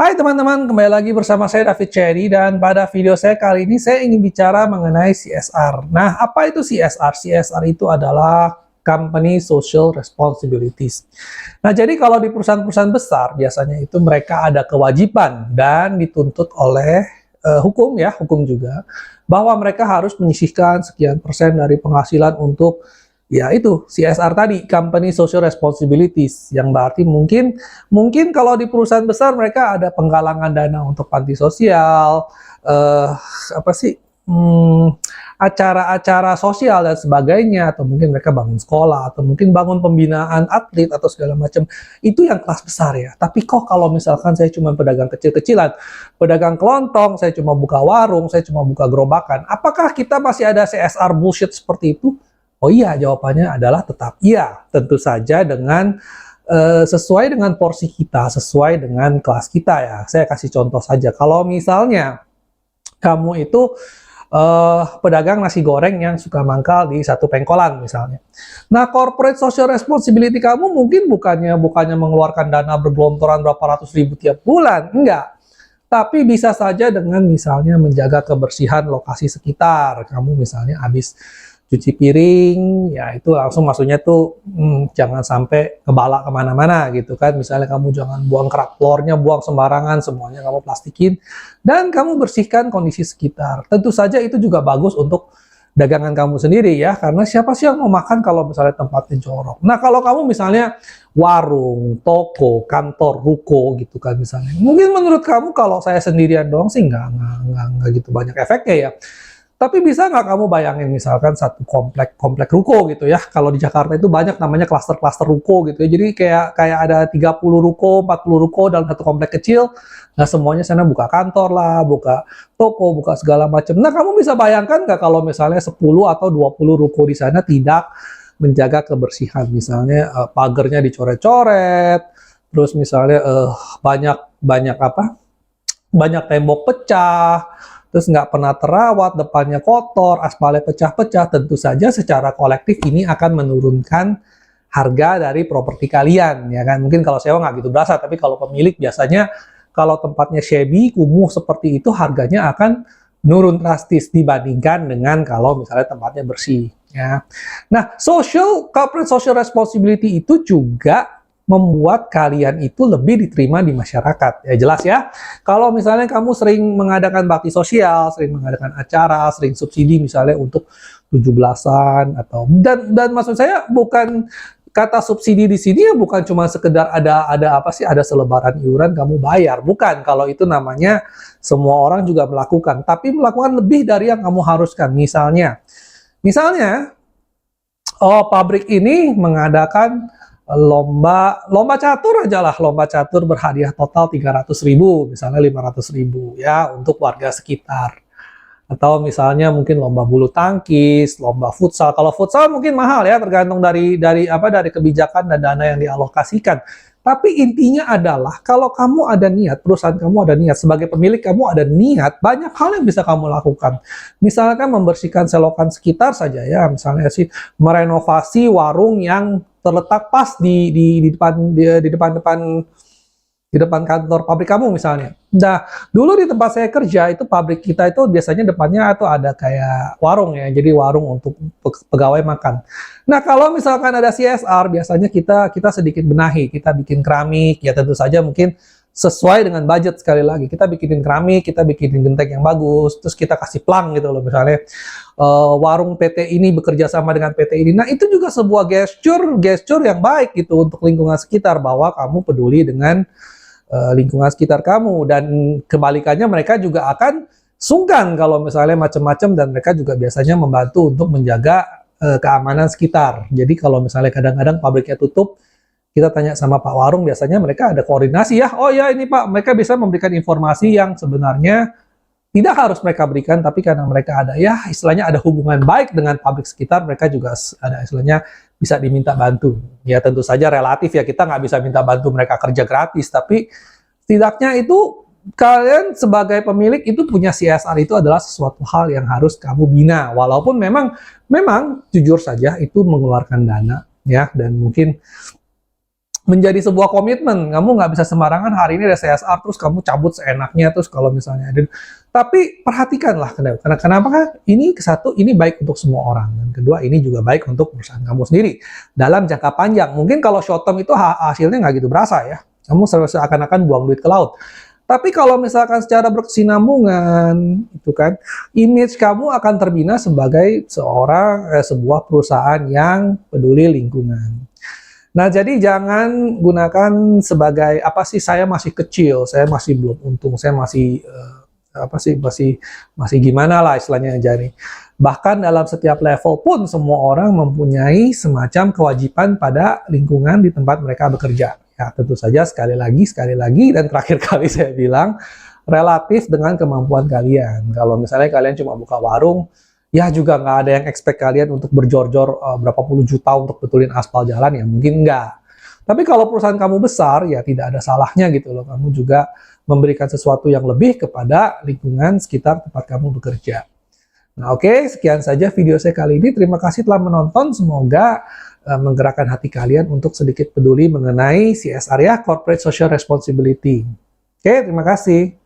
Hai teman-teman, kembali lagi bersama saya David Cherry dan pada video saya kali ini saya ingin bicara mengenai CSR. Nah, apa itu CSR? CSR itu adalah Company Social Responsibilities. Nah, jadi kalau di perusahaan-perusahaan besar biasanya itu mereka ada kewajiban dan dituntut oleh hukum juga, bahwa mereka harus menyisihkan sekian persen dari penghasilan untuk ya itu CSR tadi, Company Social Responsibilities, yang berarti mungkin kalau di perusahaan besar mereka ada penggalangan dana untuk panti sosial, apa sih, acara-acara sosial dan sebagainya, atau mungkin mereka bangun sekolah, atau mungkin bangun pembinaan atlet atau segala macam. Itu yang kelas besar ya. Tapi kok kalau misalkan saya cuma pedagang kecil-kecilan, pedagang kelontong, saya cuma buka warung, saya cuma buka gerobakan, apakah kita masih ada CSR bullshit seperti itu? Oh iya, jawabannya adalah tetap iya. Tentu saja dengan sesuai dengan porsi kita, sesuai dengan kelas kita ya. Saya kasih contoh saja. Kalau misalnya kamu itu pedagang nasi goreng yang suka mangkal di satu pengkolan misalnya. Nah, corporate social responsibility kamu mungkin bukannya mengeluarkan dana bergelontoran berapa ratus ribu tiap bulan, enggak. Tapi bisa saja dengan misalnya menjaga kebersihan lokasi sekitar. Kamu misalnya habis cuci piring, ya itu langsung maksudnya tuh jangan sampai ngebala kemana-mana gitu kan. Misalnya kamu jangan buang kerak telurnya, buang sembarangan, semuanya kamu plastikin. Dan kamu bersihkan kondisi sekitar. Tentu saja itu juga bagus untuk dagangan kamu sendiri ya, karena siapa sih yang mau makan kalau misalnya tempatnya jorok. Nah, kalau kamu misalnya warung, toko, kantor, ruko gitu kan misalnya. Mungkin menurut kamu kalau saya sendirian doang sih nggak gitu banyak efeknya ya. Tapi bisa nggak kamu bayangin misalkan satu komplek ruko gitu ya. Kalau di Jakarta itu banyak namanya klaster-klaster ruko gitu ya. Jadi kayak ada 30 ruko, 40 ruko dalam satu komplek kecil. Nah, semuanya sana buka kantor lah, buka toko, buka segala macam. Nah, kamu bisa bayangkan nggak kalau misalnya 10 atau 20 ruko di sana tidak menjaga kebersihan. Misalnya pagernya dicoret-coret, terus misalnya banyak apa? Banyak tembok pecah, terus nggak pernah terawat, depannya kotor, aspalnya pecah-pecah, tentu saja secara kolektif ini akan menurunkan harga dari properti kalian, ya kan? Mungkin kalau sewa nggak gitu berasa, tapi kalau pemilik biasanya kalau tempatnya shabby, kumuh seperti itu, harganya akan menurun drastis dibandingkan dengan kalau misalnya tempatnya bersih, ya. Nah, corporate social responsibility itu juga membuat kalian itu lebih diterima di masyarakat. Ya jelas ya. Kalau misalnya kamu sering mengadakan bakti sosial, sering mengadakan acara, sering subsidi misalnya untuk 17-an atau dan maksud saya bukan kata subsidi di sini ya bukan cuma sekedar ada apa sih, ada selebaran iuran kamu bayar. Bukan, kalau itu namanya semua orang juga melakukan, tapi melakukan lebih dari yang kamu haruskan. Misalnya pabrik ini mengadakan lomba catur aja lah, lomba catur berhadiah total 300.000, misalnya 500.000 ya untuk warga sekitar. Atau misalnya mungkin lomba bulu tangkis, lomba futsal. Kalau futsal mungkin mahal ya, tergantung dari kebijakan dan dana yang dialokasikan. Tapi intinya adalah kalau kamu ada niat, perusahaan kamu ada niat, sebagai pemilik kamu ada niat, banyak hal yang bisa kamu lakukan. Misalkan membersihkan selokan sekitar saja ya, misalnya sih merenovasi warung yang terletak pas di depan kantor pabrik kamu misalnya. Nah, dulu di tempat saya kerja itu pabrik kita itu biasanya depannya itu ada kayak warung ya, jadi warung untuk pegawai makan. Nah, kalau misalkan ada CSR, biasanya kita sedikit benahi, kita bikin keramik, ya tentu saja mungkin sesuai dengan budget sekali lagi. Kita bikinin keramik, kita bikinin genteng yang bagus, terus kita kasih plang gitu loh misalnya. Warung PT ini bekerja sama dengan PT ini. Nah, itu juga sebuah gesture yang baik gitu untuk lingkungan sekitar, bahwa kamu peduli dengan lingkungan sekitar kamu, dan kebalikannya mereka juga akan sungkan kalau misalnya macam-macam, dan mereka juga biasanya membantu untuk menjaga keamanan sekitar. Jadi kalau misalnya kadang-kadang pabriknya tutup, kita tanya sama Pak Warung, biasanya mereka ada koordinasi ya. Oh ya ini Pak, mereka bisa memberikan informasi yang sebenarnya tidak harus mereka berikan, tapi karena mereka ada ya istilahnya ada hubungan baik dengan pabrik sekitar, mereka juga ada istilahnya bisa diminta bantu. Ya tentu saja relatif ya, kita nggak bisa minta bantu mereka kerja gratis, tapi setidaknya itu kalian sebagai pemilik itu punya CSR, itu adalah sesuatu hal yang harus kamu bina. Walaupun memang jujur saja itu mengeluarkan dana ya, dan mungkin menjadi sebuah komitmen. Kamu nggak bisa sembarangan hari ini ada CSR terus kamu cabut seenaknya terus kalau misalnya ada. Tapi perhatikanlah karena kenapa? Ini satu, ini baik untuk semua orang, dan kedua ini juga baik untuk perusahaan kamu sendiri dalam jangka panjang. Mungkin kalau short term itu hasilnya nggak gitu berasa ya. Kamu seakan-akan buang duit ke laut. Tapi kalau misalkan secara berkesinambungan, itu kan, image kamu akan terbina sebagai sebuah perusahaan yang peduli lingkungan. Nah, jadi jangan gunakan sebagai apa sih, saya masih kecil, saya masih belum untung, saya masih masih gimana lah istilahnya aja nih. Bahkan dalam setiap level pun semua orang mempunyai semacam kewajiban pada lingkungan di tempat mereka bekerja. Ya, tentu saja sekali lagi dan terakhir kali saya bilang relatif dengan kemampuan kalian. Kalau misalnya kalian cuma buka warung, ya juga nggak ada yang expect kalian untuk berjor-jor berapa puluh juta untuk betulin aspal jalan, ya mungkin nggak. Tapi kalau perusahaan kamu besar, ya tidak ada salahnya gitu loh. Kamu juga memberikan sesuatu yang lebih kepada lingkungan sekitar tempat kamu bekerja. Nah oke, sekian saja video saya kali ini. Terima kasih telah menonton. Semoga menggerakkan hati kalian untuk sedikit peduli mengenai CSR ya, Corporate Social Responsibility. Oke, terima kasih.